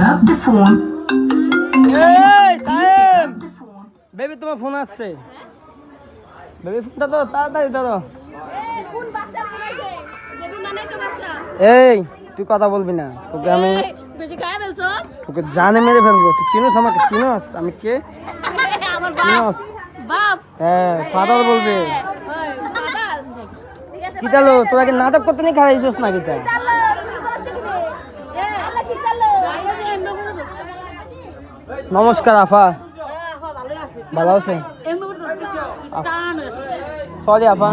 up the phone. এই time baby তোমার phone আসছে বেবি ফোনটা তো তাড়াতাড়ি ধরো কোন বাচ্চা ফোনাইছে বেবি মানে তো বাচ্চা এই তুই কথা বলবি না তোকে আমি বেশি খায় ফেলছস তোকে জানে মেরে ফেলবো তুই চিনোস আমাকে চিনোস আমি কে আমার বাপ চিনোস বাপ হ্যাঁ ফাদার বলবে ওই ফাদার ঠিক আছে কি চালো তোরা কি নাটক করতে নিয়ে খারাইছিস না কি তা চালো শুরু করছে কি রে আল্লাহ কি চালো নমস্কার আফা ভালো আছে সরি আফা